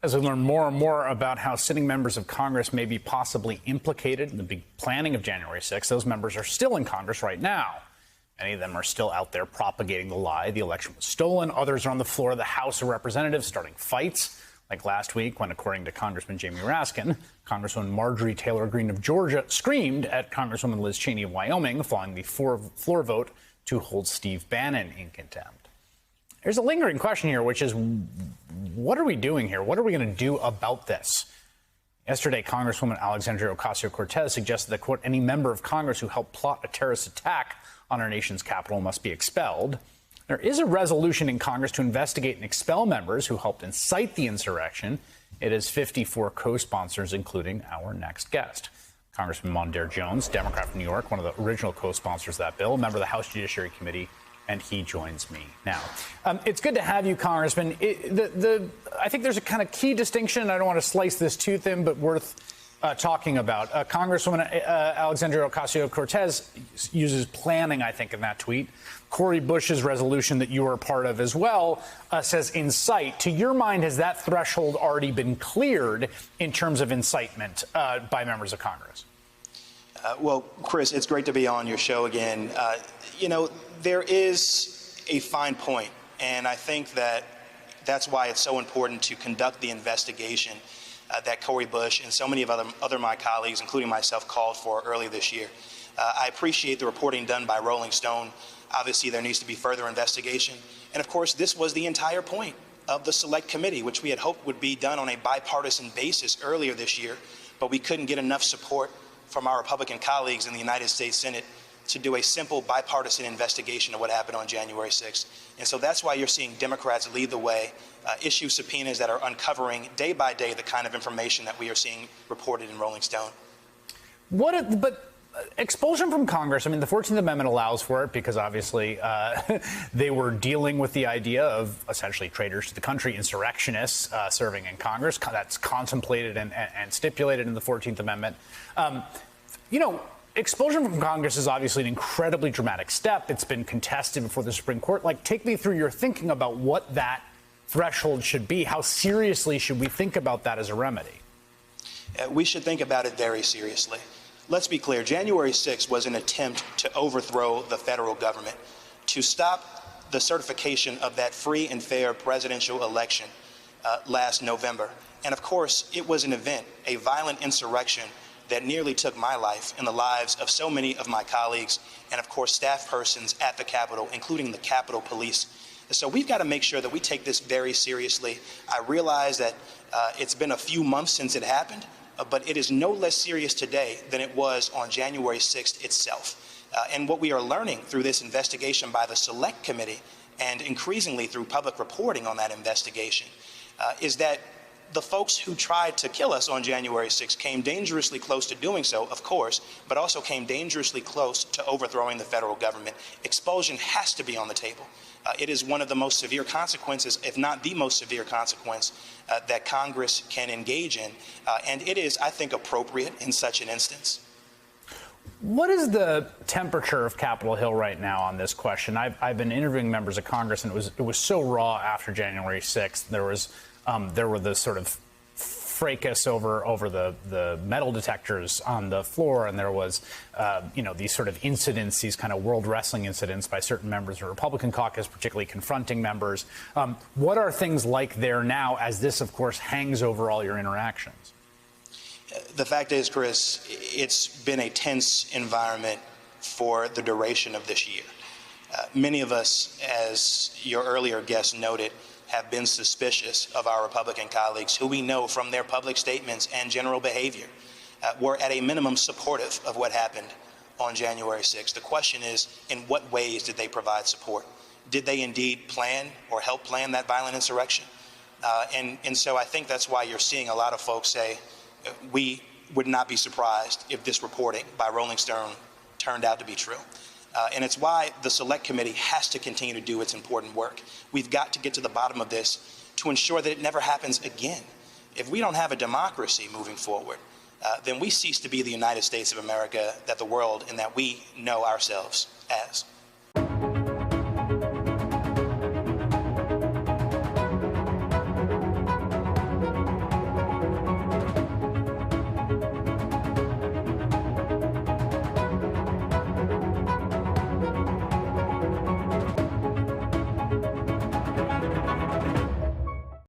As we learn more and more about how sitting members of Congress may be possibly implicated in the big planning of January 6th, those members are still in Congress right now. Many of them are still out there propagating the lie the election was stolen. Others are on the floor of the House of Representatives starting fights, like last week when, according to Congressman Jamie Raskin, Congresswoman Marjorie Taylor Greene of Georgia screamed at Congresswoman Liz Cheney of Wyoming following the floor vote to hold Steve Bannon in contempt. There's a lingering question here, which is, what are we doing here? What are we going to do about this? Yesterday, Congresswoman Alexandria Ocasio-Cortez suggested that, quote, any member of Congress who helped plot a terrorist attack on our nation's capital must be expelled. There is a resolution in Congress to investigate and expel members who helped incite the insurrection. It has 54 co-sponsors, including our next guest. Congressman Mondaire Jones, Democrat from New York, one of the original co-sponsors of that bill, member of the House Judiciary Committee, and he joins me now. It's good to have you, Congressman. I think there's a kind of key distinction. I don't want to slice this too thin, but worth talking about. Congresswoman Alexandria Ocasio-Cortez uses planning, I think, in that tweet. Cori Bush's resolution that you are a part of as well says incite. To your mind, has that threshold already been cleared in terms of incitement by members of Congress? Well, Chris, it's great to be on your show again. There is a fine point, and I think that's why it's so important to conduct the investigation that Cori Bush and so many of other my colleagues, including myself, called for earlier this year. I appreciate the reporting done by Rolling Stone. Obviously, there needs to be further investigation. And of course, this was the entire point of the Select Committee, which we had hoped would be done on a bipartisan basis earlier this year, but we couldn't get enough support from our Republican colleagues in the United States Senate to do a simple bipartisan investigation of what happened on January 6th. And so that's why you're seeing Democrats lead the way, issue subpoenas that are uncovering day by day the kind of information that we are seeing reported in Rolling Stone. But expulsion from Congress, I mean, the 14th Amendment allows for it because obviously they were dealing with the idea of essentially traitors to the country, insurrectionists serving in Congress. That's contemplated and stipulated in the 14th Amendment. Expulsion from Congress is obviously an incredibly dramatic step. It's been contested before the Supreme Court. Take me through your thinking about what that threshold should be. How seriously should we think about that as a remedy? We should think about it very seriously. Let's be clear. January 6th was an attempt to overthrow the federal government, to stop the certification of that free and fair presidential election last November. And of course, it was an event, a violent insurrection that nearly took my life and the lives of so many of my colleagues and, of course, staff persons at the Capitol, including the Capitol Police. So we've got to make sure that we take this very seriously. I realize that it's been a few months since it happened, but it is no less serious today than it was on January 6th itself. And what we are learning through this investigation by the Select Committee and increasingly through public reporting on that investigation is that the folks who tried to kill us on January 6th came dangerously close to doing so, of course, but also came dangerously close to overthrowing the federal government. Expulsion has to be on the table. It is one of the most severe consequences, if not the most severe consequence, that Congress can engage in. And it is, I think, appropriate in such an instance. What is the temperature of Capitol Hill right now on this question? I've been interviewing members of Congress, and it was so raw after January 6th. There were the sort of fracas over the metal detectors on the floor, and there was, these sort of incidents, these kind of world wrestling incidents by certain members of the Republican caucus, particularly confronting members. What are things like there now as this, of course, hangs over all your interactions? The fact is, Chris, it's been a tense environment for the duration of this year. Many of us, as your earlier guest noted, have been suspicious of our Republican colleagues who we know from their public statements and general behavior were at a minimum supportive of what happened on January 6th. The question is, in what ways did they provide support? Did they indeed plan or help plan that violent insurrection? And so I think that's why you're seeing a lot of folks say, we would not be surprised if this reporting by Rolling Stone turned out to be true. And it's why the Select Committee has to continue to do its important work. We've got to get to the bottom of this to ensure that it never happens again. If we don't have a democracy moving forward, then we cease to be the United States of America that the world and that we know ourselves as.